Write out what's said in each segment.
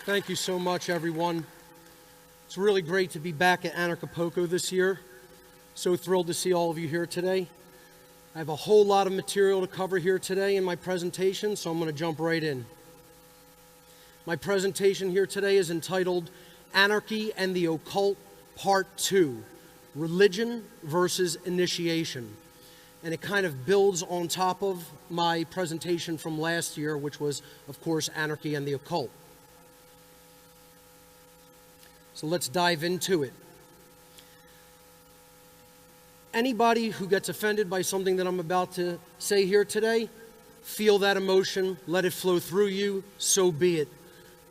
Thank you so much, everyone. It's really great to be back at Anarchia Occulto this year. So thrilled to see all of you here today. I have a whole lot of material to cover here today in my presentation, so I'm going to jump right in. My presentation here today is entitled Anarchy and the Occult, Part 2, Religion versus Initiation. And it kind of builds on top of my presentation from last year, which was, of course, Anarchy and the Occult. So let's dive into it. Anybody who gets offended by something that I'm about to say here today, feel that emotion, let it flow through you, so be it.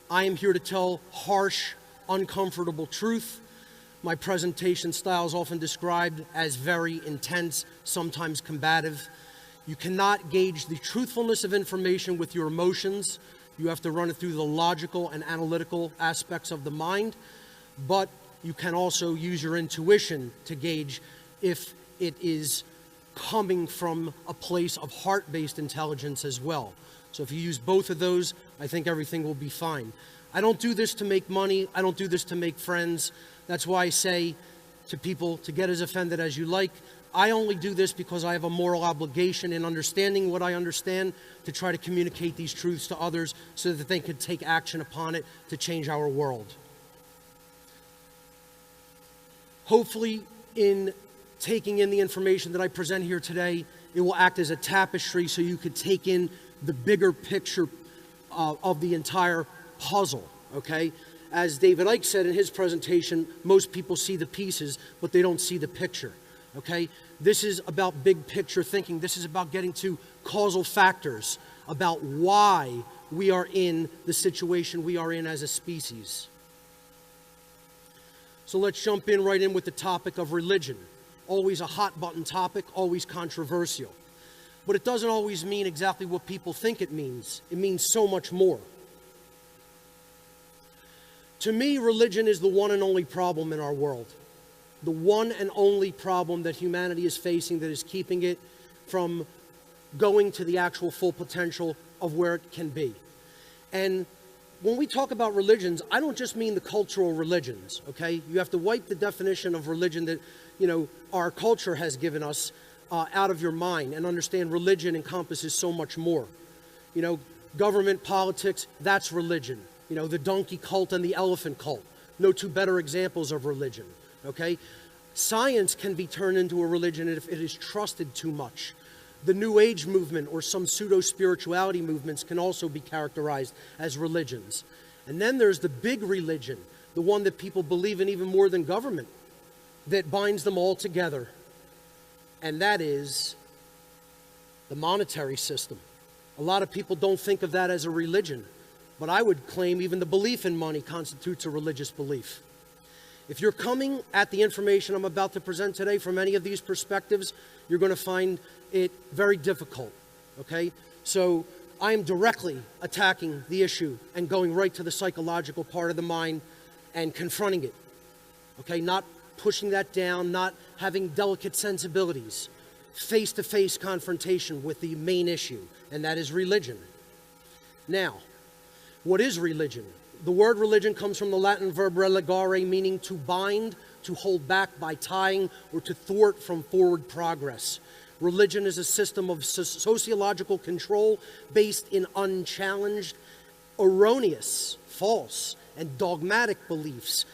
I am here to tell harsh, uncomfortable truth. My presentation style is often described as very intense, sometimes combative. You cannot gauge the truthfulness of information with your emotions. You have to run it through the logical and analytical aspects of the mind, but you can also use your intuition to gauge if it is coming from a place of heart-based intelligence as well. So if you use both of those, I think everything will be fine. I don't do this to make money. I don't do this to make friends. That's why I say to people to get as offended as you like. I only do this because I have a moral obligation in understanding what I understand to try to communicate these truths to others so that they could take action upon it to change our world. Hopefully, in taking in the information that I present here today, it will act as a tapestry so you could take in the bigger picture of the entire puzzle, okay? As David Icke said in his presentation, most people see the pieces, but they don't see the picture, okay? This is about big picture thinking. This is about getting to causal factors, about why we are in the situation we are in as a species. So let's jump in right in with the topic of religion. Always a hot button topic, always controversial. But it doesn't always mean exactly what people think it means. It means so much more. To me, religion is the one and only problem in our world. The one and only problem that humanity is facing that is keeping it from going to the actual full potential of where it can be. And when we talk about religions, I don't just mean the cultural religions, okay? You have to wipe the definition of religion that, our culture has given us out of your mind and understand religion encompasses so much more. Government, politics, that's religion. The donkey cult and the elephant cult. No two better examples of religion, okay? Science can be turned into a religion if it is trusted too much. The New Age movement or some pseudo-spirituality movements can also be characterized as religions. And then there's the big religion, the one that people believe in even more than government, that binds them all together. And that is the monetary system. A lot of people don't think of that as a religion, but I would claim even the belief in money constitutes a religious belief. If you're coming at the information I'm about to present today from any of these perspectives, you're going to find it very difficult, okay? So I am directly attacking the issue and going right to the psychological part of the mind and confronting it, okay? Not pushing that down, not having delicate sensibilities. Face-to-face confrontation with the main issue, and that is religion. Now, what is religion? The word religion comes from the Latin verb religare, meaning to bind, to hold back by tying, or to thwart from forward progress. Religion is a system of sociological control based in unchallenged, erroneous, false, and dogmatic beliefs,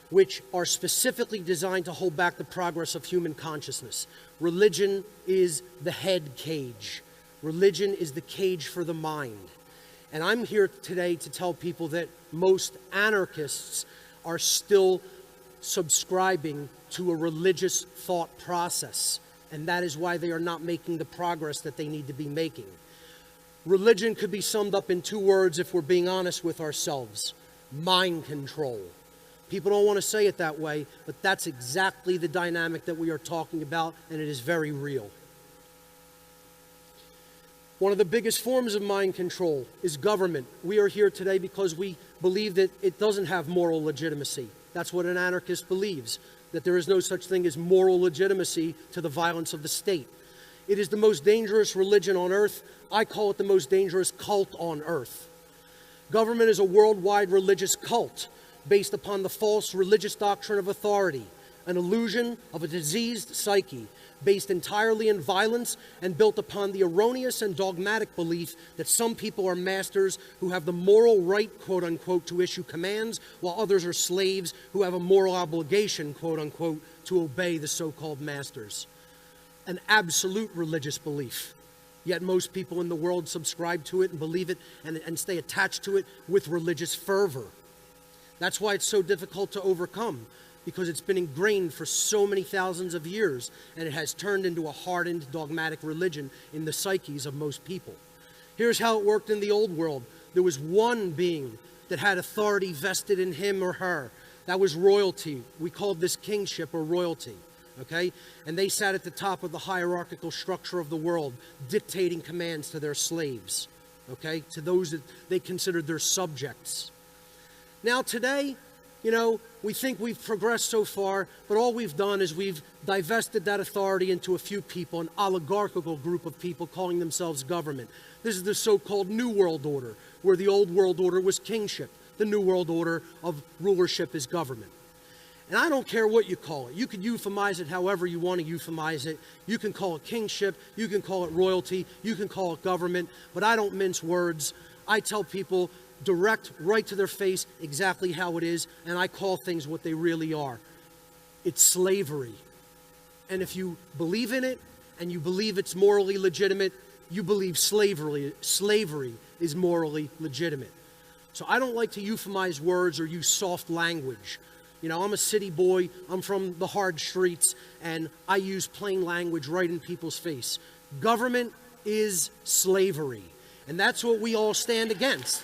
which are specifically designed to hold back the progress of human consciousness. Religion is the head cage. Religion is the cage for the mind. And I'm here today to tell people that most anarchists are still subscribing to a religious thought process. And that is why they are not making the progress that they need to be making. Religion could be summed up in two words if we're being honest with ourselves: mind control. People don't want to say it that way, but that's exactly the dynamic that we are talking about, and it is very real. One of the biggest forms of mind control is government. We are here today because we believe that it doesn't have moral legitimacy. That's what an anarchist believes, that there is no such thing as moral legitimacy to the violence of the state. It is the most dangerous religion on earth. I call it the most dangerous cult on earth. Government is a worldwide religious cult based upon the false religious doctrine of authority, an illusion of a diseased psyche based entirely in violence and built upon the erroneous and dogmatic belief that some people are masters who have the moral right, quote unquote, to issue commands, while others are slaves who have a moral obligation, quote unquote, to obey the so-called masters. An absolute religious belief. Yet most people in the world subscribe to it and believe it and stay attached to it with religious fervor. That's why it's so difficult to overcome, because it's been ingrained for so many thousands of years, and it has turned into a hardened, dogmatic religion in the psyches of most people. Here's how it worked in the old world. There was one being that had authority vested in him or her. That was royalty. We called this kingship or royalty, okay? And they sat at the top of the hierarchical structure of the world, dictating commands to their slaves, okay? To those that they considered their subjects. Now today, you know, we think we've progressed so far, but all we've done is we've divested that authority into a few people, an oligarchical group of people calling themselves government. This is the so-called New World Order, where the old world order was kingship. The New World Order of rulership is government. And I don't care what you call it. You could euphemize it however you want to euphemize it. You can call it kingship, you can call it royalty, you can call it government, but I don't mince words. I tell people direct, right to their face, exactly how it is, and I call things what they really are. It's slavery. And if you believe in it, and you believe it's morally legitimate, you believe slavery is morally legitimate. So I don't like to euphemize words or use soft language. You know, I'm a city boy, I'm from the hard streets, and I use plain language right in people's face. Government is slavery, and that's what we all stand against.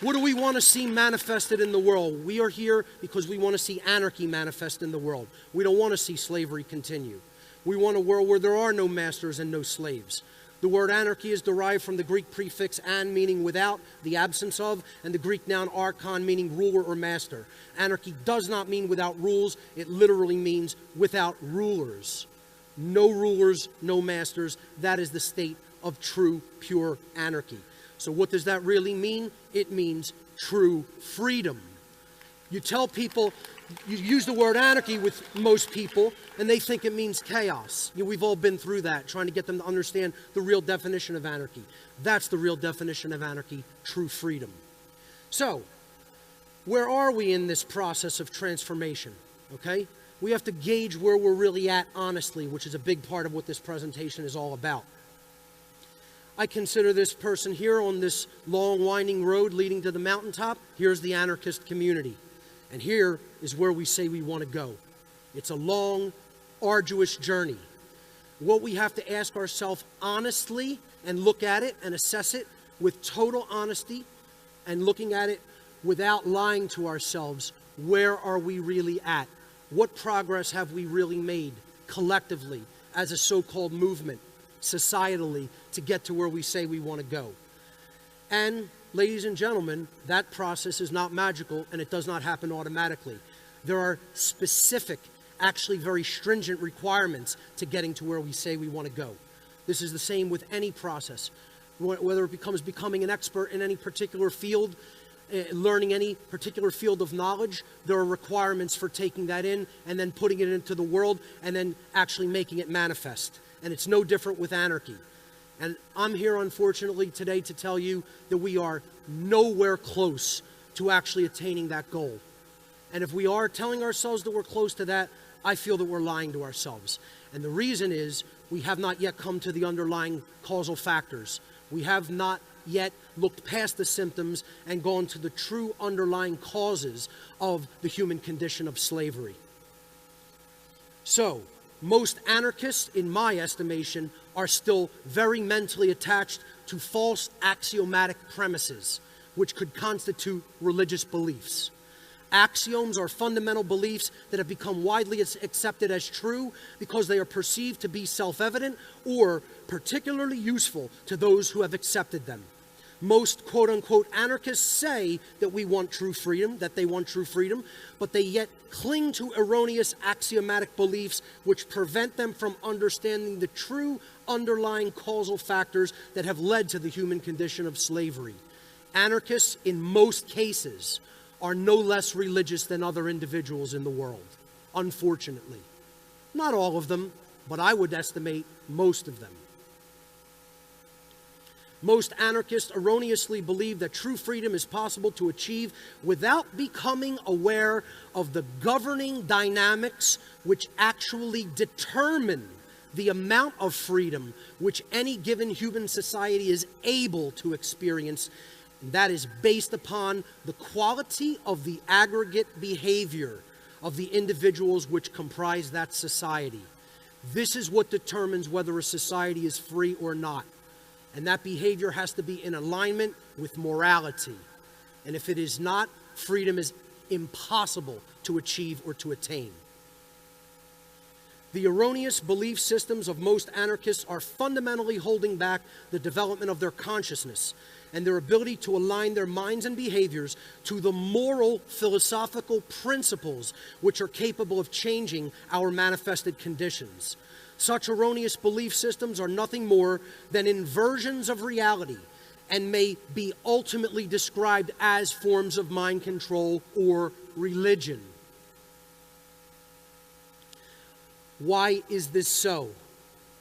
What do we want to see manifested in the world? We are here because we want to see anarchy manifest in the world. We don't want to see slavery continue. We want a world where there are no masters and no slaves. The word anarchy is derived from the Greek prefix an, meaning without, the absence of, and the Greek noun archon, meaning ruler or master. Anarchy does not mean without rules. It literally means without rulers. No rulers, no masters. That is the state of true, pure anarchy. So what does that really mean? It means true freedom. You tell people, you use the word anarchy with most people, and they think it means chaos. You know, we've all been through that, trying to get them to understand the real definition of anarchy. That's the real definition of anarchy, true freedom. So, where are we in this process of transformation? Okay? We have to gauge where we're really at honestly, which is a big part of what this presentation is all about. I consider this person here on this long winding road leading to the mountaintop. Here's the anarchist community. And here is where we say we want to go. It's a long, arduous journey. What we have to ask ourselves honestly and look at it and assess it with total honesty and looking at it without lying to ourselves. Where are we really at? What progress have we really made collectively as a so-called movement, societally, to get to where we say we want to go? And ladies and gentlemen, that process is not magical and it does not happen automatically. There are specific, actually very stringent requirements to getting to where we say we want to go. This is the same with any process. Whether it becomes becoming an expert in any particular field, learning any particular field of knowledge, there are requirements for taking that in and then putting it into the world and then actually making it manifest. And it's no different with anarchy. And I'm here, unfortunately, today to tell you that we are nowhere close to actually attaining that goal. And if we are telling ourselves that we're close to that, I feel that we're lying to ourselves. And the reason is we have not yet come to the underlying causal factors. We have not yet looked past the symptoms and gone to the true underlying causes of the human condition of slavery. So, most anarchists, in my estimation, are still very mentally attached to false axiomatic premises, which could constitute religious beliefs. Axioms are fundamental beliefs that have become widely accepted as true because they are perceived to be self-evident or particularly useful to those who have accepted them. Most quote-unquote anarchists say that we want true freedom, that they want true freedom, but they yet cling to erroneous axiomatic beliefs which prevent them from understanding the true underlying causal factors that have led to the human condition of slavery. Anarchists, in most cases, are no less religious than other individuals in the world, unfortunately. Not all of them, but I would estimate most of them. Most anarchists erroneously believe that true freedom is possible to achieve without becoming aware of the governing dynamics which actually determine the amount of freedom which any given human society is able to experience. And that is based upon the quality of the aggregate behavior of the individuals which comprise that society. This is what determines whether a society is free or not. And that behavior has to be in alignment with morality. And if it is not, freedom is impossible to achieve or to attain. The erroneous belief systems of most anarchists are fundamentally holding back the development of their consciousness and their ability to align their minds and behaviors to the moral, philosophical principles which are capable of changing our manifested conditions. Such erroneous belief systems are nothing more than inversions of reality and may be ultimately described as forms of mind control or religion. Why is this so?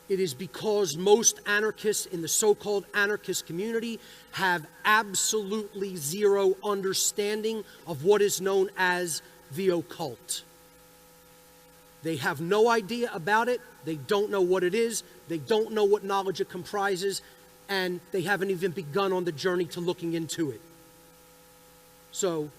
It is because most anarchists in the so-called anarchist community have absolutely zero understanding of what is known as the occult. They have no idea about it. They don't know what it is. They don't know what knowledge it comprises. And they haven't even begun on the journey to looking into it. So,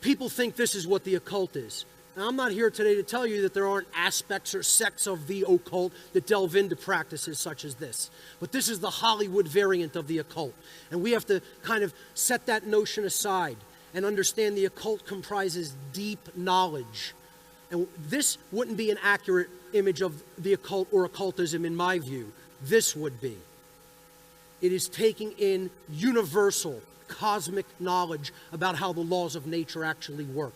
people think this is what the occult is. Now, I'm not here today to tell you that there aren't aspects or sects of the occult that delve into practices such as this. But this is the Hollywood variant of the occult. And we have to kind of set that notion aside and understand the occult comprises deep knowledge. And this wouldn't be an accurate image of the occult or occultism in my view. This would be. It is taking in universal, cosmic knowledge about how the laws of nature actually work.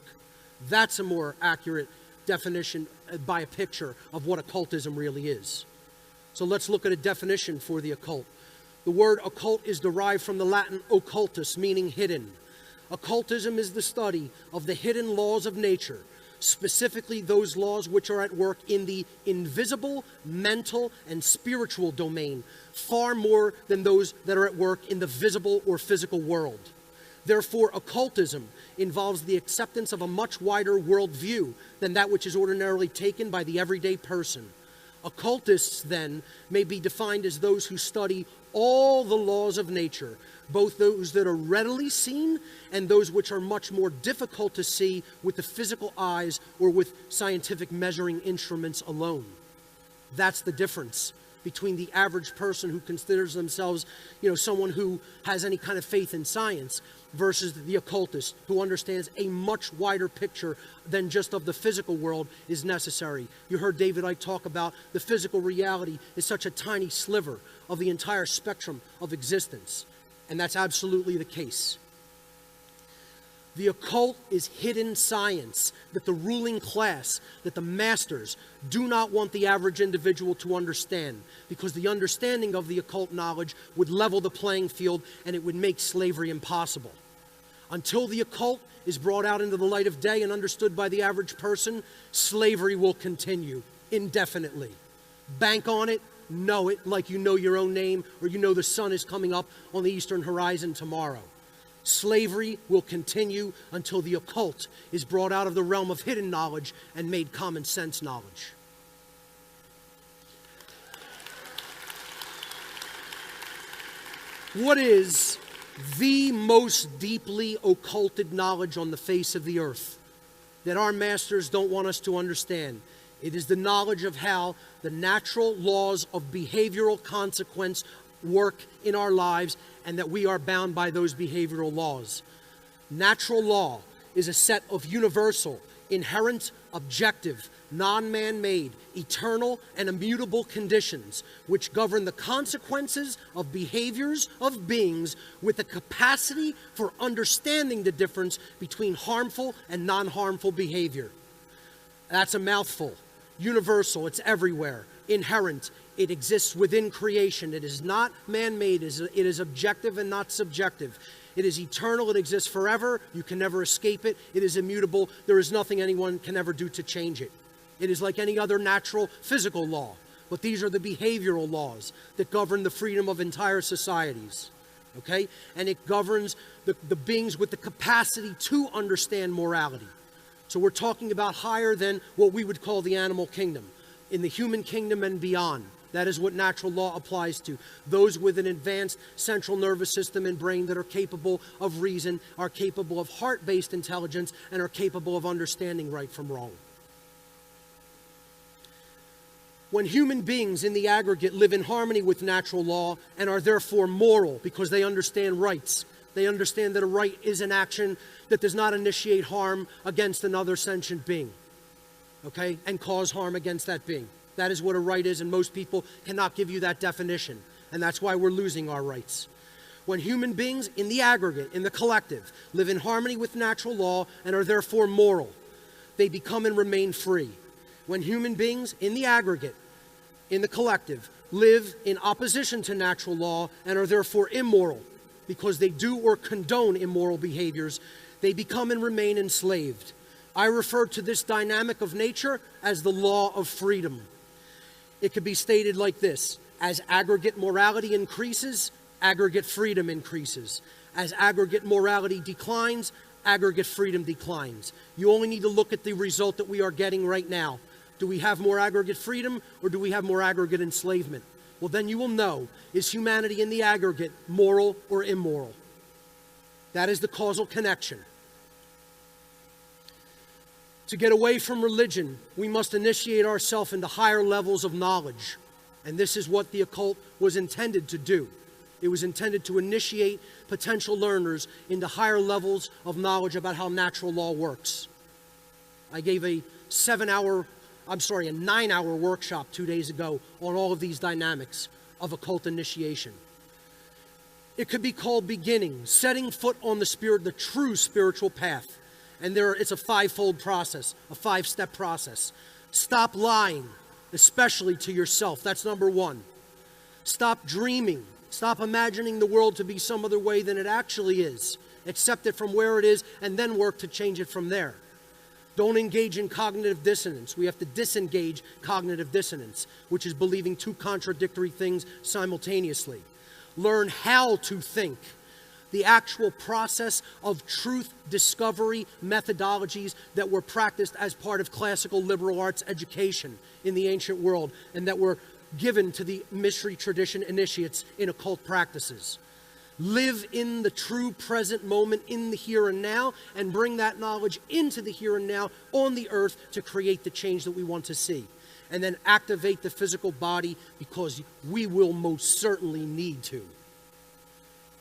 That's a more accurate definition by a picture of what occultism really is. So let's look at a definition for the occult. The word occult is derived from the Latin occultus, meaning hidden. Occultism is the study of the hidden laws of nature, specifically those laws which are at work in the invisible, mental, and spiritual domain, far more than those that are at work in the visible or physical world. Therefore, occultism involves the acceptance of a much wider worldview than that which is ordinarily taken by the everyday person. Occultists, then, may be defined as those who study all the laws of nature, both those that are readily seen and those which are much more difficult to see with the physical eyes or with scientific measuring instruments alone. That's the difference between the average person who considers themselves, someone who has any kind of faith in science versus the occultist who understands a much wider picture than just of the physical world is necessary. You heard David Icke talk about the physical reality is such a tiny sliver of the entire spectrum of existence. And that's absolutely the case. The occult is hidden science that the ruling class, that the masters, do not want the average individual to understand, because the understanding of the occult knowledge would level the playing field and it would make slavery impossible. Until the occult is brought out into the light of day and understood by the average person, slavery will continue indefinitely. Bank on it, know it like you know your own name, or you know the sun is coming up on the eastern horizon tomorrow. Slavery will continue until the occult is brought out of the realm of hidden knowledge and made common sense knowledge. What is the most deeply occulted knowledge on the face of the earth that our masters don't want us to understand? It is the knowledge of how the natural laws of behavioral consequence work in our lives and that we are bound by those behavioral laws. Natural law is a set of universal, inherent, objective, non-man-made, eternal, and immutable conditions which govern the consequences of behaviors of beings with the capacity for understanding the difference between harmful and non-harmful behavior. That's a mouthful. Universal, it's everywhere. Inherent, it exists within creation. It is not man-made, it is objective and not subjective. It is eternal, it exists forever, you can never escape it. It is immutable, there is nothing anyone can ever do to change it. It is like any other natural physical law, but these are the behavioral laws that govern the freedom of entire societies. Okay? And it governs the beings with the capacity to understand morality. So we're talking about higher than what we would call the animal kingdom. In the human kingdom and beyond, that is what natural law applies to. Those with an advanced central nervous system and brain that are capable of reason, are capable of heart-based intelligence, and are capable of understanding right from wrong. When human beings in the aggregate live in harmony with natural law and are therefore moral because they understand rights, they understand that a right is an action that does not initiate harm against another sentient being, okay, and cause harm against that being. That is what a right is, and most people cannot give you that definition, and that's why we're losing our rights. When human beings in the aggregate, in the collective, live in harmony with natural law and are therefore moral, they become and remain free. When human beings in the aggregate, in the collective, live in opposition to natural law and are therefore immoral, because they do or condone immoral behaviors, they become and remain enslaved. I refer to this dynamic of nature as the law of freedom. It could be stated like this: as aggregate morality increases, aggregate freedom increases. As aggregate morality declines, aggregate freedom declines. You only need to look at the result that we are getting right now. Do we have more aggregate freedom, or do we have more aggregate enslavement? Well, then you will know, is humanity in the aggregate moral or immoral? That is the causal connection. To get away from religion, we must initiate ourselves into higher levels of knowledge. And this is what the occult was intended to do. It was intended to initiate potential learners into higher levels of knowledge about how natural law works. I gave a 9-hour workshop 2 days ago on all of these dynamics of occult initiation. It could be called beginning, setting foot on the true spiritual path. And it's a five-fold process, a five-step process. Stop lying, especially to yourself. That's number one. Stop dreaming. Stop imagining the world to be some other way than it actually is. Accept it from where it is and then work to change it from there. Don't engage in cognitive dissonance. We have to disengage cognitive dissonance, which is believing two contradictory things simultaneously. Learn how to think. The actual process of truth discovery methodologies that were practiced as part of classical liberal arts education in the ancient world and that were given to the mystery tradition initiates in occult practices. Live in the true present moment in the here and now and bring that knowledge into the here and now on the earth to create the change that we want to see. And then activate the physical body because we will most certainly need to.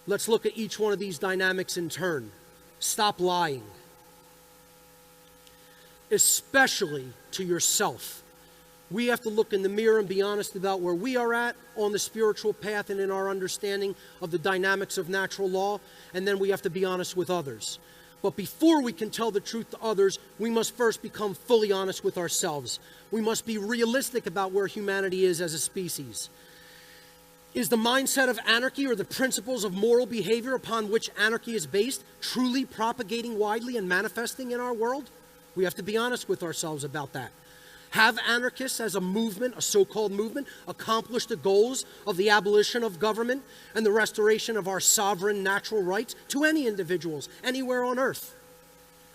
Let's look at each one of these dynamics in turn. Stop lying. Especially to yourself. We have to look in the mirror and be honest about where we are at on the spiritual path and in our understanding of the dynamics of natural law, and then we have to be honest with others. But before we can tell the truth to others, we must first become fully honest with ourselves. We must be realistic about where humanity is as a species. Is the mindset of anarchy or the principles of moral behavior upon which anarchy is based truly propagating widely and manifesting in our world? We have to be honest with ourselves about that. Have anarchists as a movement, a so-called movement, accomplished the goals of the abolition of government and the restoration of our sovereign natural rights to any individuals anywhere on earth?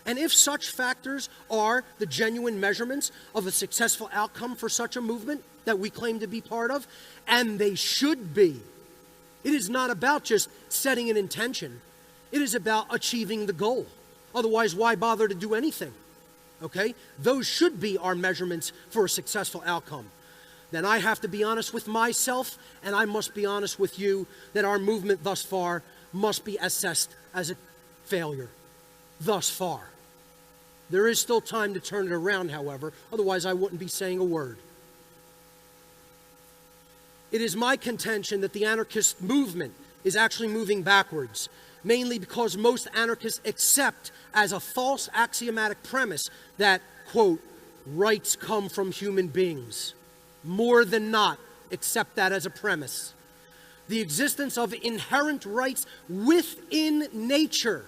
And if such factors are the genuine measurements of a successful outcome for such a movement that we claim to be part of, and they should be, it is not about just setting an intention. It is about achieving the goal. Otherwise, why bother to do anything? Okay? Those should be our measurements for a successful outcome. Then I have to be honest with myself, and I must be honest with you that our movement thus far must be assessed as a failure. Thus far. There is still time to turn it around, however, otherwise I wouldn't be saying a word. It is my contention that the anarchist movement is actually moving backwards, mainly because most anarchists accept as a false axiomatic premise that, quote, rights come from human beings. More than not, accept that as a premise. The existence of inherent rights within nature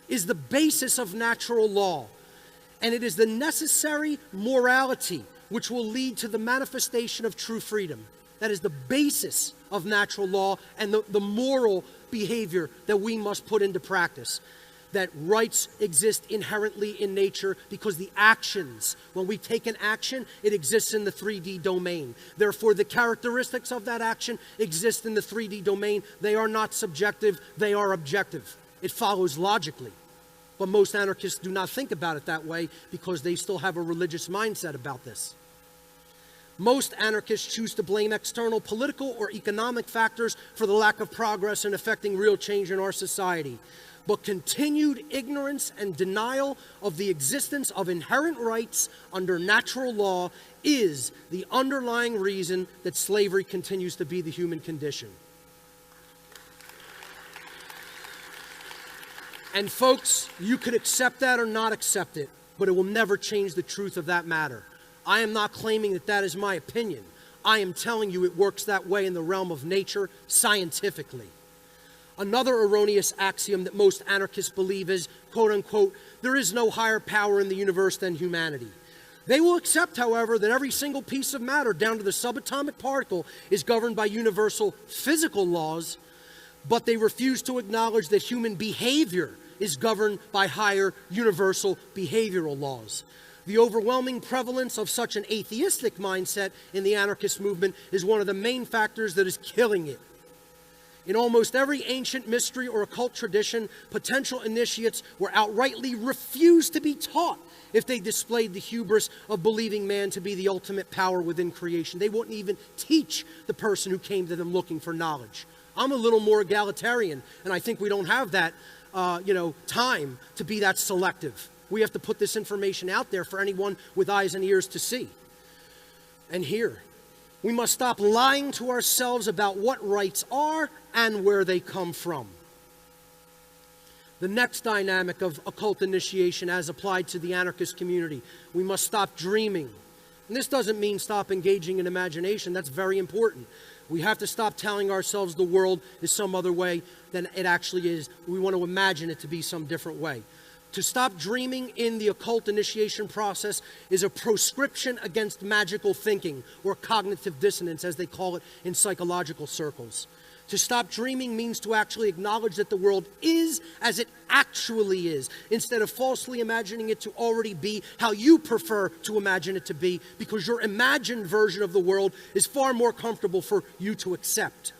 is the basis of natural law, and it is the necessary morality which will lead to the manifestation of true freedom. That is the basis of natural law and the moral behavior that we must put into practice. That rights exist inherently in nature because the actions, when we take an action, it exists in the 3D domain. Therefore, the characteristics of that action exist in the 3D domain. They are not subjective, they are objective. It follows logically. But most anarchists do not think about it that way because they still have a religious mindset about this. Most anarchists choose to blame external political or economic factors for the lack of progress in effecting real change in our society. But continued ignorance and denial of the existence of inherent rights under natural law is the underlying reason that slavery continues to be the human condition. And folks, you could accept that or not accept it, but it will never change the truth of that matter. I am not claiming that that is my opinion. I am telling you it works that way in the realm of nature scientifically. Another erroneous axiom that most anarchists believe is, quote unquote, there is no higher power in the universe than humanity. They will accept, however, that every single piece of matter, down to the subatomic particle, is governed by universal physical laws, but they refuse to acknowledge that human behavior is governed by higher universal behavioral laws. The overwhelming prevalence of such an atheistic mindset in the anarchist movement is one of the main factors that is killing it. In almost every ancient mystery or occult tradition, potential initiates were outrightly refused to be taught if they displayed the hubris of believing man to be the ultimate power within creation. They wouldn't even teach the person who came to them looking for knowledge. I'm a little more egalitarian, and I think we don't have that, time to be that selective. We have to put this information out there for anyone with eyes and ears to see and hear. We must stop lying to ourselves about what rights are and where they come from. The next dynamic of occult initiation as applied to the anarchist community, we must stop dreaming. And this doesn't mean stop engaging in imagination. That's very important. We have to stop telling ourselves the world is some other way than it actually is. We want to imagine it to be some different way. To stop dreaming in the occult initiation process is a proscription against magical thinking, or cognitive dissonance, as they call it in psychological circles. To stop dreaming means to actually acknowledge that the world is as it actually is, instead of falsely imagining it to already be how you prefer to imagine it to be, because your imagined version of the world is far more comfortable for you to accept.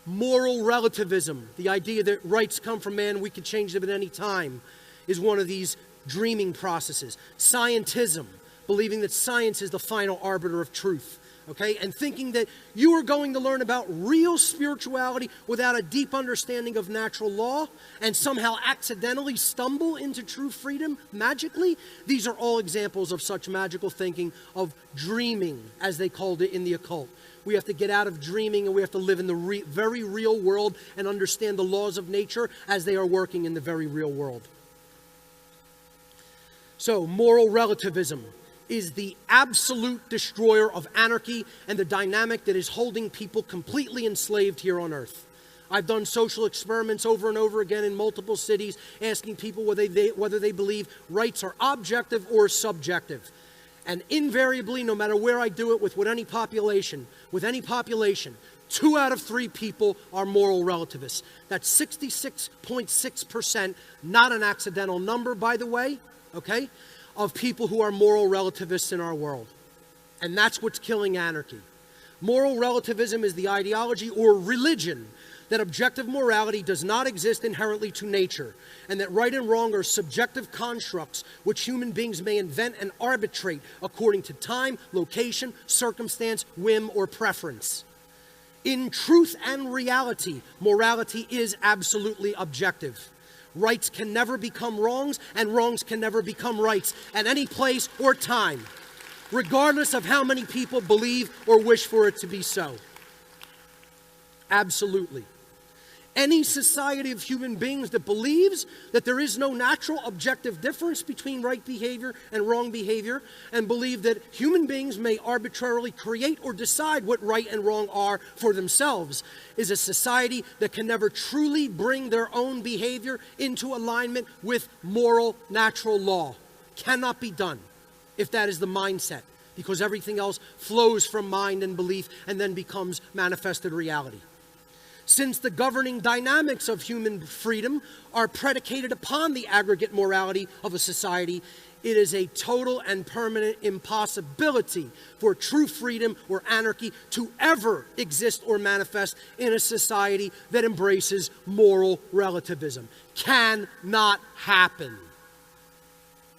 Moral relativism, the idea that rights come from man, we can change them at any time, is one of these dreaming processes. Scientism, believing that science is the final arbiter of truth, okay? And thinking that you are going to learn about real spirituality without a deep understanding of natural law and somehow accidentally stumble into true freedom magically. These are all examples of such magical thinking, of dreaming, as they called it in the occult. We have to get out of dreaming and we have to live in the very real world and understand the laws of nature as they are working in the very real world. So, moral relativism is the absolute destroyer of anarchy and the dynamic that is holding people completely enslaved here on earth. I've done social experiments over and over again in multiple cities, asking people whether they believe rights are objective or subjective. And invariably, no matter where I do it with any population, 2 out of 3 people are moral relativists. That's 66.6%, not an accidental number, by the way, okay, of people who are moral relativists in our world. And that's what's killing anarchy. Moral relativism is the ideology or religion that objective morality does not exist inherently to nature, and that right and wrong are subjective constructs which human beings may invent and arbitrate according to time, location, circumstance, whim, or preference. In truth and reality, morality is absolutely objective. Rights can never become wrongs, and wrongs can never become rights at any place or time, regardless of how many people believe or wish for it to be so. Absolutely. Any society of human beings that believes that there is no natural objective difference between right behavior and wrong behavior, and believe that human beings may arbitrarily create or decide what right and wrong are for themselves, is a society that can never truly bring their own behavior into alignment with moral natural law. Cannot be done if that is the mindset, because everything else flows from mind and belief and then becomes manifested reality. Since the governing dynamics of human freedom are predicated upon the aggregate morality of a society, it is a total and permanent impossibility for true freedom or anarchy to ever exist or manifest in a society that embraces moral relativism. Cannot happen.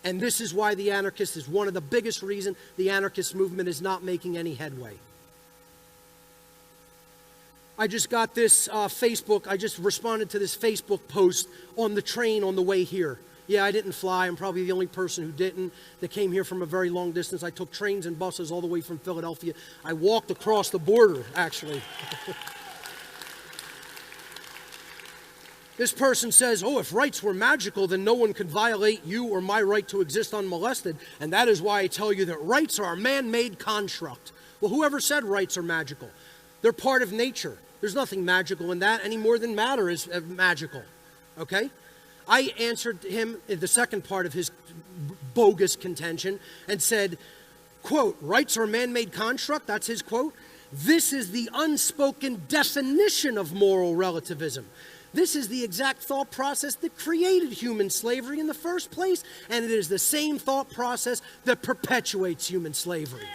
And this is why the anarchist is one of the biggest reasons the anarchist movement is not making any headway. I just got this I just responded to this Facebook post on the train on the way here. Yeah, I didn't fly. I'm probably the only person who didn't, that came here from a very long distance. I took trains and buses all the way from Philadelphia. I walked across the border, actually. This person says, oh, if rights were magical, then no one could violate you or my right to exist unmolested. And that is why I tell you that rights are a man-made construct. Well, whoever said rights are magical? They're part of nature. There's nothing magical in that any more than matter is magical, okay? I answered him in the second part of his bogus contention and said, quote, rights are a man-made construct, that's his quote. This is the unspoken definition of moral relativism. This is the exact thought process that created human slavery in the first place, and it is the same thought process that perpetuates human slavery.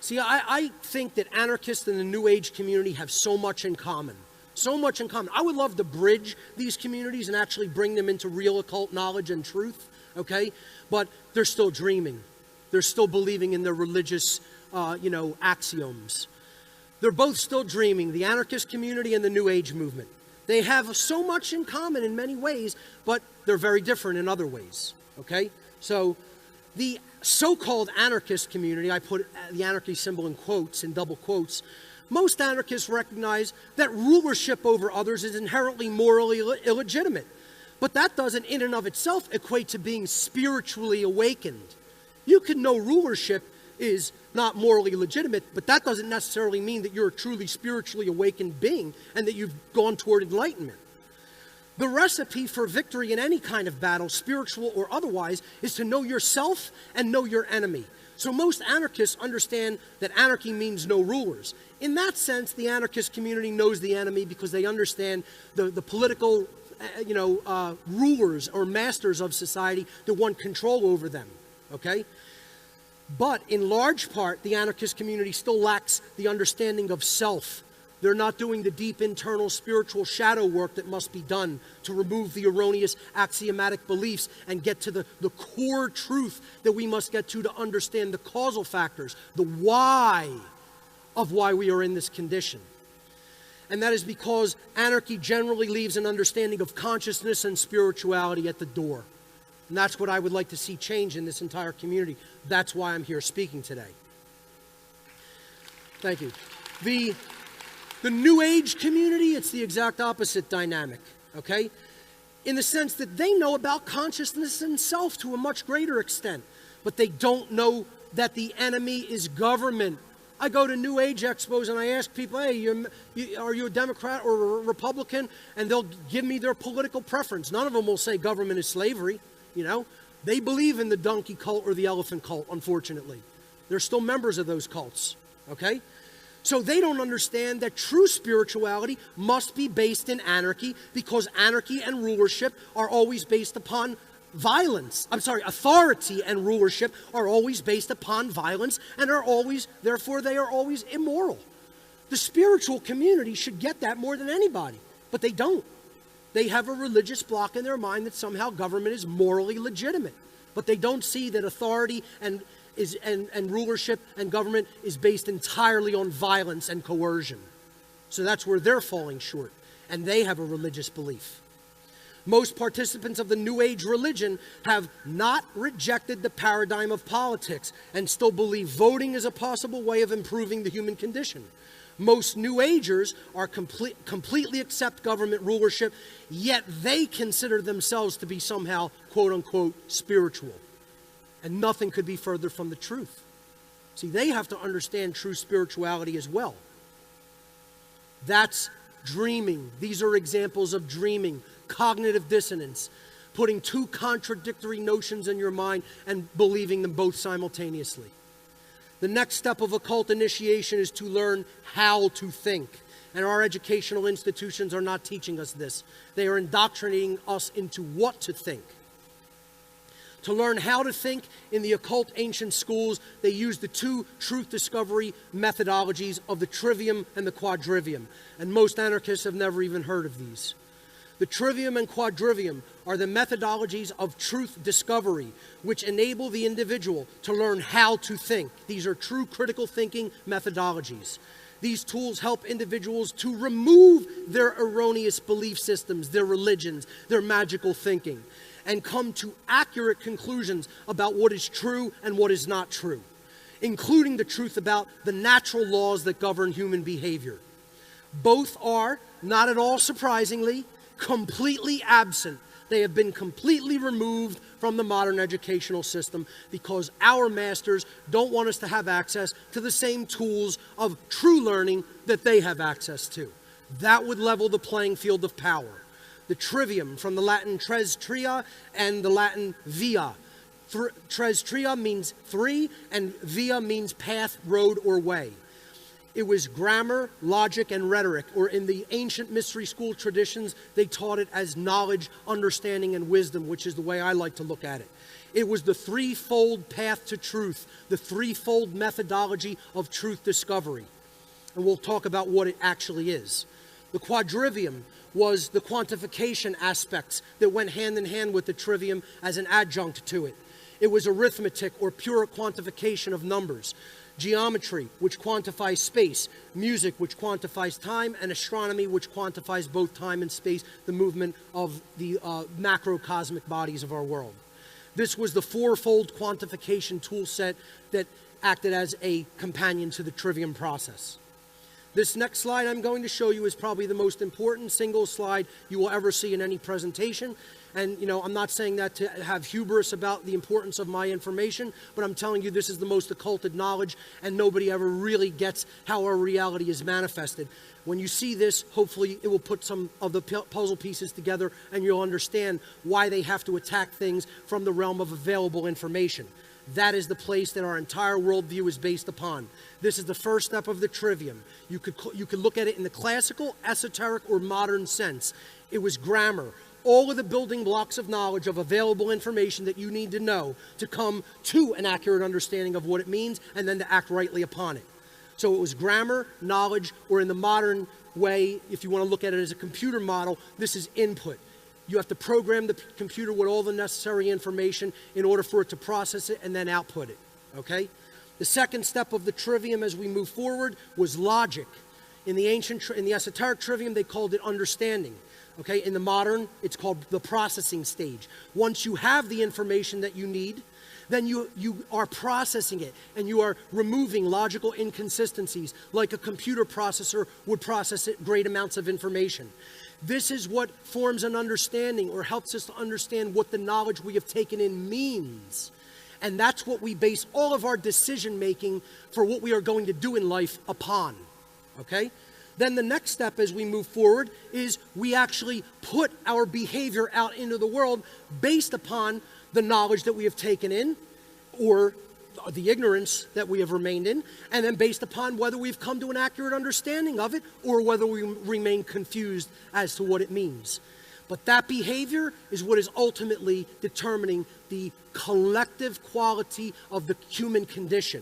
See, I think that anarchists and the New Age community have so much in common. So much in common. I would love to bridge these communities and actually bring them into real occult knowledge and truth, okay? But they're still dreaming. They're still believing in their religious, axioms. They're both still dreaming, the anarchist community and the New Age movement. They have so much in common in many ways, but they're very different in other ways, okay? So the so-called anarchist community, I put the anarchy symbol in quotes, in double quotes, most anarchists recognize that rulership over others is inherently morally illegitimate. But that doesn't in and of itself equate to being spiritually awakened. You can know rulership is not morally legitimate, but that doesn't necessarily mean that you're a truly spiritually awakened being and that you've gone toward enlightenment. The recipe for victory in any kind of battle, spiritual or otherwise, is to know yourself and know your enemy. So most anarchists understand that anarchy means no rulers. In that sense, the anarchist community knows the enemy because they understand the political, rulers or masters of society that want control over them, okay? But in large part, the anarchist community still lacks the understanding of self. They're not doing the deep internal spiritual shadow work that must be done to remove the erroneous axiomatic beliefs and get to the core truth that we must get to understand the causal factors, the why of why we are in this condition. And that is because anarchy generally leaves an understanding of consciousness and spirituality at the door. And that's what I would like to see change in this entire community. That's why I'm here speaking today. Thank you. The New Age community, it's the exact opposite dynamic, okay? In the sense that they know about consciousness and self to a much greater extent, but they don't know that the enemy is government. I go to New Age expos and I ask people, hey, are you a Democrat or a Republican? And they'll give me their political preference. None of them will say government is slavery, They believe in the donkey cult or the elephant cult, unfortunately. They're still members of those cults, okay? So they don't understand that true spirituality must be based in anarchy because anarchy and rulership are always based upon violence. Authority and rulership are always based upon violence and therefore they are always immoral. The spiritual community should get that more than anybody, but they don't. They have a religious block in their mind that somehow government is morally legitimate, but they don't see that authority and rulership and government is based entirely on violence and coercion. So that's where they're falling short, and they have a religious belief. Most participants of the New Age religion have not rejected the paradigm of politics and still believe voting is a possible way of improving the human condition. Most New Agers are completely accept government rulership, yet they consider themselves to be somehow, quote-unquote, spiritual. And nothing could be further from the truth. See, they have to understand true spirituality as well. That's dreaming. These are examples of dreaming, cognitive dissonance, putting two contradictory notions in your mind and believing them both simultaneously. The next step of occult initiation is to learn how to think. And our educational institutions are not teaching us this. They are indoctrinating us into what to think. To learn how to think in the occult ancient schools, they use the two truth discovery methodologies of the trivium and the quadrivium. And most anarchists have never even heard of these. The trivium and quadrivium are the methodologies of truth discovery, which enable the individual to learn how to think. These are true critical thinking methodologies. These tools help individuals to remove their erroneous belief systems, their religions, their magical thinking, and come to accurate conclusions about what is true and what is not true, including the truth about the natural laws that govern human behavior. Both are, not at all surprisingly, completely absent. They have been completely removed from the modern educational system because our masters don't want us to have access to the same tools of true learning that they have access to. That would level the playing field of power. The trivium, from the Latin tres tria and the Latin via. Tres tria means three, and via means path, road, or way. It was grammar, logic, and rhetoric, or in the ancient mystery school traditions, they taught it as knowledge, understanding, and wisdom, which is the way I like to look at it. It was the threefold path to truth, the threefold methodology of truth discovery. And we'll talk about what it actually is. The quadrivium was the quantification aspects that went hand in hand with the trivium as an adjunct to it. It was arithmetic, or pure quantification of numbers. Geometry, which quantifies space, music, which quantifies time, and astronomy, which quantifies both time and space, the movement of the macrocosmic bodies of our world. This was the fourfold quantification tool set that acted as a companion to the trivium process. This next slide I'm going to show you is probably the most important single slide you will ever see in any presentation. And, you know, I'm not saying that to have hubris about the importance of my information, but I'm telling you this is the most occulted knowledge, and nobody ever really gets how our reality is manifested. When you see this, hopefully it will put some of the puzzle pieces together, and you'll understand why they have to attack things from the realm of available information. That is the place that our entire worldview is based upon. This is the first step of the trivium. You could look at it in the classical, esoteric, or modern sense. It was grammar. All of the building blocks of knowledge, of available information that you need to know to come to an accurate understanding of what it means and then to act rightly upon it. So it was grammar, knowledge, or in the modern way, if you want to look at it as a computer model, this is input. You have to program the computer with all the necessary information in order for it to process it and then output it, okay? The second step of the trivium as we move forward was logic. In the esoteric trivium, they called it understanding. Okay, in the modern, it's called the processing stage. Once you have the information that you need, then you are processing it, and you are removing logical inconsistencies like a computer processor would process great amounts of information. This is what forms an understanding, or helps us to understand what the knowledge we have taken in means. And that's what we base all of our decision making for what we are going to do in life upon. Okay? Then the next step as we move forward is we actually put our behavior out into the world based upon the knowledge that we have taken in, or the ignorance that we have remained in, and then based upon whether we've come to an accurate understanding of it or whether we remain confused as to what it means. But that behavior is what is ultimately determining the collective quality of the human condition.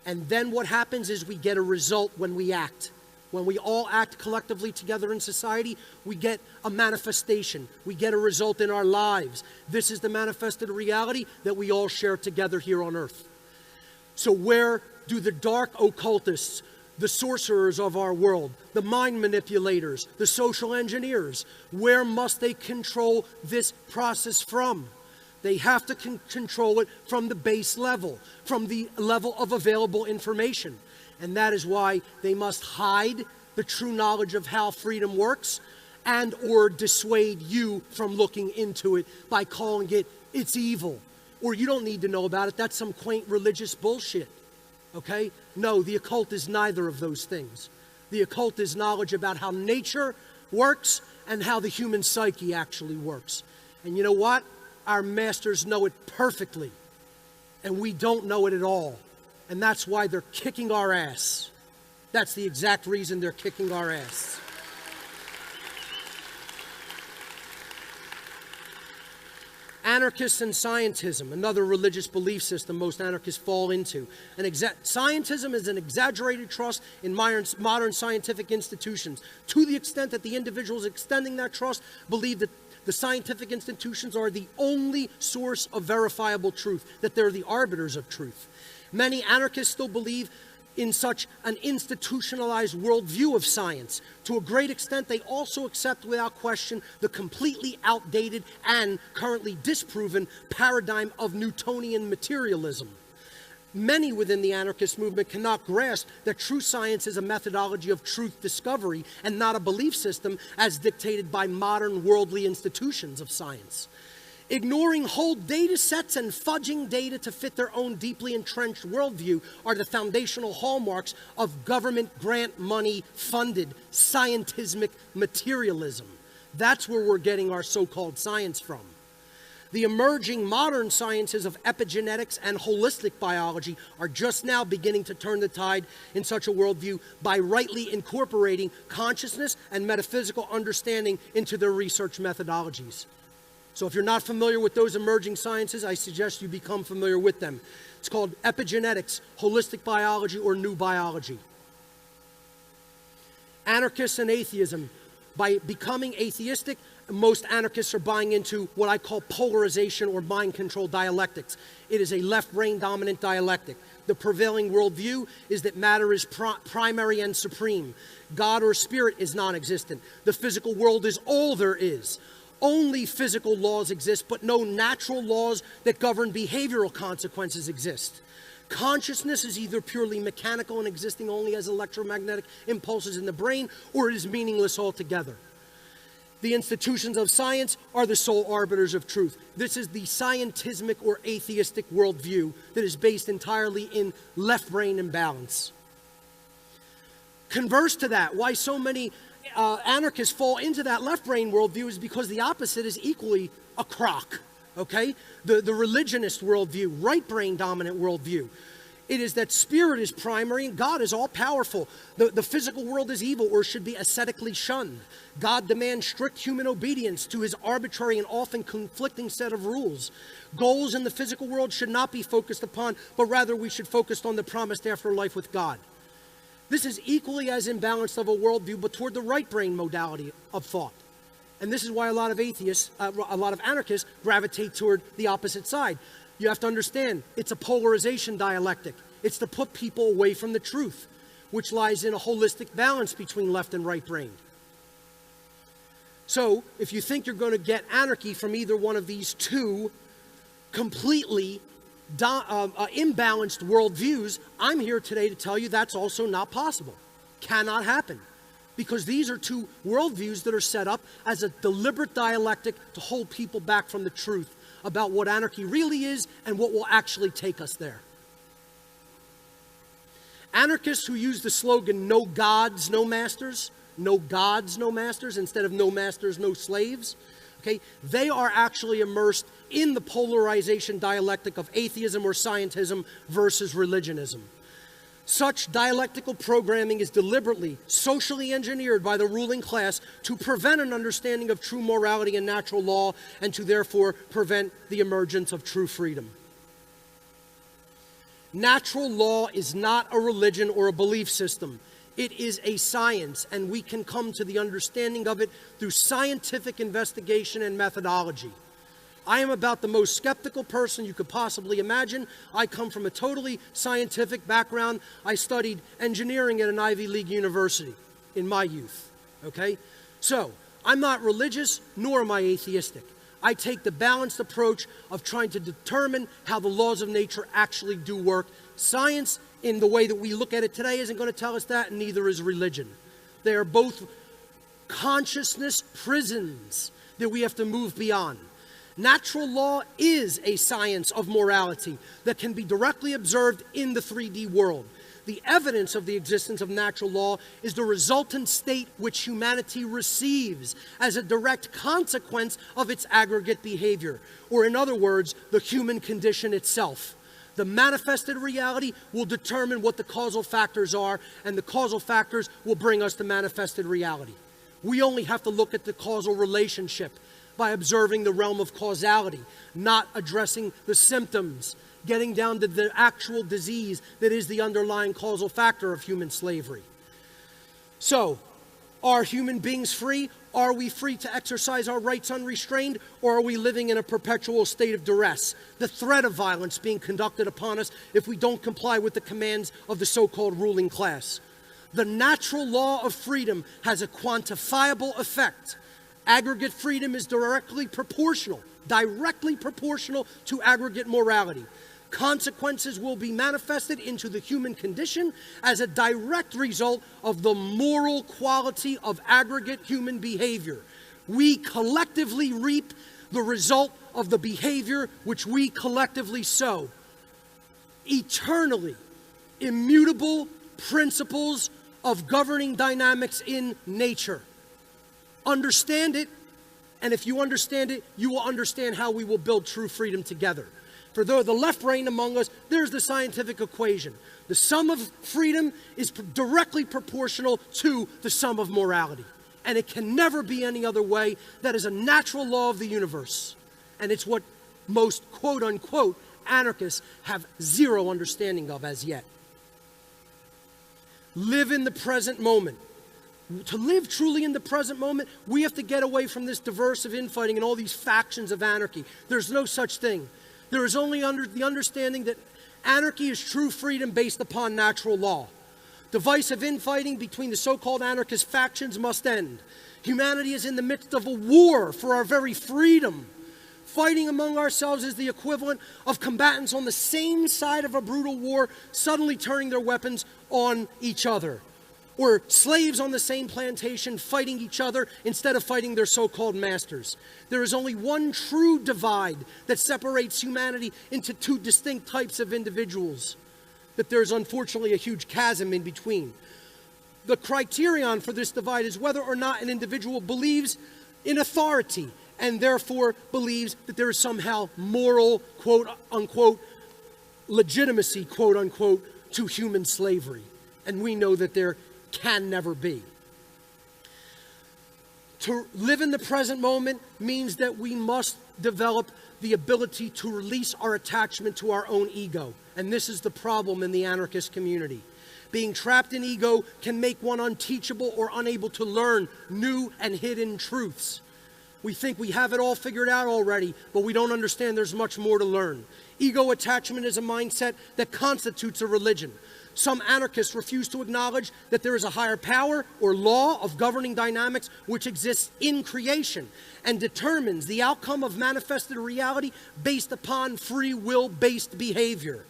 And then what happens is we get a result when we act. When we all act collectively together in society, we get a manifestation. We get a result in our lives. This is the manifested reality that we all share together here on earth. So where do the dark occultists the sorcerers of our world, the mind manipulators, the social engineers. Where must they control this process from? They have to control it from the base level, from the level of available information. And that is why they must hide the true knowledge of how freedom works and or dissuade you from looking into it by calling it, it's evil, or you don't need to know about it, that's some quaint religious bullshit. Okay? No, the occult is neither of those things. The occult is knowledge about how nature works and how the human psyche actually works. And you know what? Our masters know it perfectly. And we don't know it at all. And that's why they're kicking our ass. That's the exact reason they're kicking our ass. Anarchists and scientism, another religious belief system most anarchists fall into. Scientism is an exaggerated trust in modern scientific institutions, to the extent that the individuals extending that trust believe that the scientific institutions are the only source of verifiable truth, that they're the arbiters of truth. Many anarchists still believe in such an institutionalized worldview of science. To a great extent, they also accept without question the completely outdated and currently disproven paradigm of Newtonian materialism. Many within the anarchist movement cannot grasp that true science is a methodology of truth discovery and not a belief system as dictated by modern worldly institutions of science. Ignoring whole data sets and fudging data to fit their own deeply entrenched worldview are the foundational hallmarks of government grant money funded scientismic materialism. That's where we're getting our so-called science from. The emerging modern sciences of epigenetics and holistic biology are just now beginning to turn the tide in such a worldview by rightly incorporating consciousness and metaphysical understanding into their research methodologies. So if you're not familiar with those emerging sciences, I suggest you become familiar with them. It's called epigenetics, holistic biology, or new biology. Anarchists and atheism. By becoming atheistic, most anarchists are buying into what I call polarization or mind control dialectics. It is a left brain dominant dialectic. The prevailing worldview is that matter is primary and supreme. God or spirit is non-existent. The physical world is all there is. Only physical laws exist, but no natural laws that govern behavioral consequences exist. Consciousness is either purely mechanical and existing only as electromagnetic impulses in the brain, or it is meaningless altogether. The institutions of science are the sole arbiters of truth. This is the scientismic or atheistic worldview that is based entirely in left brain imbalance. Converse to that, why so many anarchists fall into that left brain worldview is because the opposite is equally a crock, okay? The religionist worldview, right brain dominant worldview. It is that spirit is primary and God is all powerful. The physical world is evil or should be ascetically shunned. God demands strict human obedience to his arbitrary and often conflicting set of rules. Goals in the physical world should not be focused upon, but rather we should focus on the promised afterlife with God. This is equally as imbalanced of a worldview, but toward the right brain modality of thought. And this is why a lot of atheists, a lot of anarchists gravitate toward the opposite side. You have to understand, it's a polarization dialectic. It's to put people away from the truth, which lies in a holistic balance between left and right brain. So, if you think you're going to get anarchy from either one of these two completely imbalanced worldviews, I'm here today to tell you that's also not possible. Cannot happen. Because these are two worldviews that are set up as a deliberate dialectic to hold people back from the truth about what anarchy really is and what will actually take us there. Anarchists who use the slogan, no gods, no masters, no gods, no masters, instead of no masters, no slaves, okay, they are actually immersed in the polarization dialectic of atheism or scientism versus religionism. Such dialectical programming is deliberately, socially engineered by the ruling class to prevent an understanding of true morality and natural law, and to therefore prevent the emergence of true freedom. Natural law is not a religion or a belief system. It is a science, and we can come to the understanding of it through scientific investigation and methodology. I am about the most skeptical person you could possibly imagine. I come from a totally scientific background. I studied engineering at an Ivy League university in my youth, okay? So, I'm not religious, nor am I atheistic. I take the balanced approach of trying to determine how the laws of nature actually do work. Science, in the way that we look at it today, isn't going to tell us that, and neither is religion. They are both consciousness prisons that we have to move beyond. Natural law is a science of morality that can be directly observed in the 3D world. The evidence of the existence of natural law is the resultant state which humanity receives as a direct consequence of its aggregate behavior, or in other words, the human condition itself. The manifested reality will determine what the causal factors are, and the causal factors will bring us to manifested reality. We only have to look at the causal relationship by observing the realm of causality, not addressing the symptoms, getting down to the actual disease that is the underlying causal factor of human slavery. So, are human beings free? Are we free to exercise our rights unrestrained, or are we living in a perpetual state of duress? The threat of violence being conducted upon us if we don't comply with the commands of the so-called ruling class. The natural law of freedom has a quantifiable effect. Aggregate freedom is directly proportional to aggregate morality. Consequences will be manifested into the human condition as a direct result of the moral quality of aggregate human behavior. We collectively reap the result of the behavior which we collectively sow. Eternally immutable principles of governing dynamics in nature. Understand it, and if you understand it, you will understand how we will build true freedom together. For though the left brain among us, there's the scientific equation. The sum of freedom is directly proportional to the sum of morality. And it can never be any other way. That is a natural law of the universe. And it's what most quote-unquote anarchists have zero understanding of as yet. Live in the present moment. To live truly in the present moment, we have to get away from this diversive infighting and all these factions of anarchy. There's no such thing. There is only the understanding that anarchy is true freedom based upon natural law. Divisive infighting between the so-called anarchist factions must end. Humanity is in the midst of a war for our very freedom. Fighting among ourselves is the equivalent of combatants on the same side of a brutal war suddenly turning their weapons on each other. Or slaves on the same plantation fighting each other instead of fighting their so-called masters. There is only one true divide that separates humanity into two distinct types of individuals. That there's unfortunately a huge chasm in between. The criterion for this divide is whether or not an individual believes in authority and therefore believes that there is somehow moral, quote-unquote, legitimacy, quote-unquote, to human slavery. And we know that there can never be. To live in the present moment means that we must develop the ability to release our attachment to our own ego. And this is the problem in the anarchist community. Being trapped in ego can make one unteachable or unable to learn new and hidden truths. We think we have it all figured out already, but we don't understand there's much more to learn. Ego attachment is a mindset that constitutes a religion. Some anarchists refuse to acknowledge that there is a higher power or law of governing dynamics which exists in creation and determines the outcome of manifested reality based upon free will-based behavior.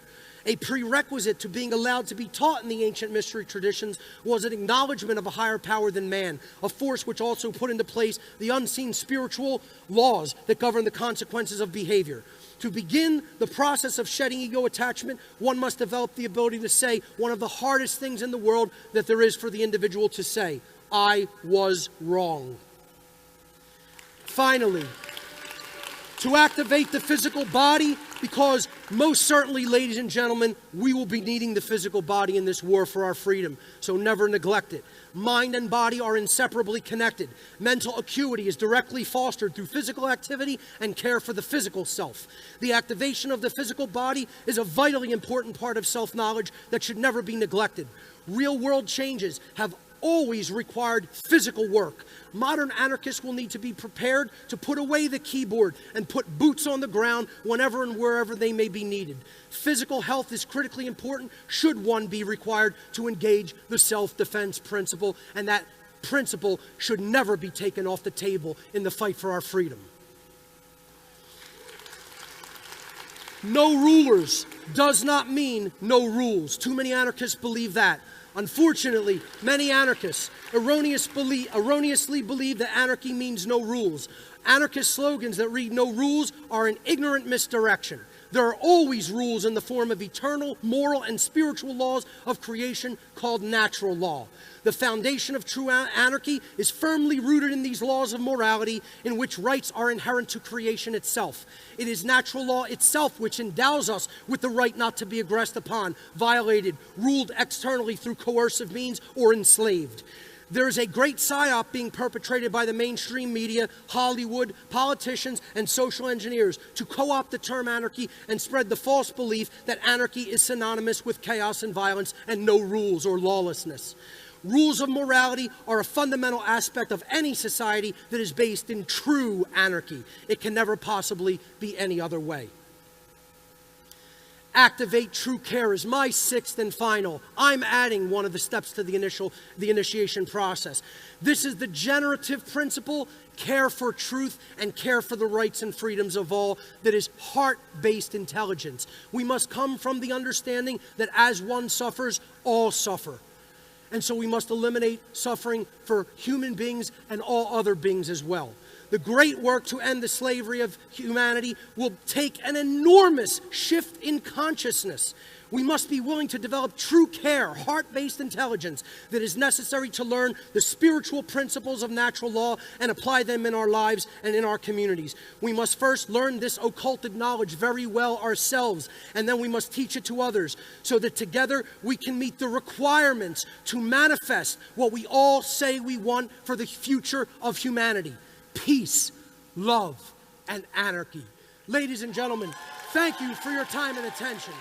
A prerequisite to being allowed to be taught in the ancient mystery traditions was an acknowledgement of a higher power than man, a force which also put into place the unseen spiritual laws that govern the consequences of behavior. To begin the process of shedding ego attachment, one must develop the ability to say one of the hardest things in the world that there is for the individual to say: I was wrong. Finally, to activate the physical body, because most certainly, ladies and gentlemen, we will be needing the physical body in this war for our freedom, so never neglect it. Mind and body are inseparably connected. Mental acuity is directly fostered through physical activity and care for the physical self. The activation of the physical body is a vitally important part of self-knowledge that should never be neglected. Real-world changes have always required physical work. Modern anarchists will need to be prepared to put away the keyboard and put boots on the ground whenever and wherever they may be needed. Physical health is critically important should one be required to engage the self-defense principle, and that principle should never be taken off the table in the fight for our freedom. No rulers does not mean no rules. Too many anarchists believe that. Unfortunately, many anarchists erroneously believe that anarchy means no rules. Anarchist slogans that read no rules are an ignorant misdirection. There are always rules in the form of eternal, moral, and spiritual laws of creation called natural law. The foundation of true anarchy is firmly rooted in these laws of morality in which rights are inherent to creation itself. It is natural law itself which endows us with the right not to be aggressed upon, violated, ruled externally through coercive means, or enslaved. There is a great psyop being perpetrated by the mainstream media, Hollywood, politicians, and social engineers to co-opt the term anarchy and spread the false belief that anarchy is synonymous with chaos and violence and no rules or lawlessness. Rules of morality are a fundamental aspect of any society that is based in true anarchy. It can never possibly be any other way. Activate true care is my sixth and final. I'm adding one of the steps to the initiation process. This is the generative principle, care for truth and care for the rights and freedoms of all, that is heart-based intelligence. We must come from the understanding that as one suffers, all suffer. And so we must eliminate suffering for human beings and all other beings as well. The great work to end the slavery of humanity will take an enormous shift in consciousness. We must be willing to develop true care, heart-based intelligence that is necessary to learn the spiritual principles of natural law and apply them in our lives and in our communities. We must first learn this occulted knowledge very well ourselves, and then we must teach it to others so that together we can meet the requirements to manifest what we all say we want for the future of humanity: peace, love, and anarchy. Ladies and gentlemen, thank you for your time and attention.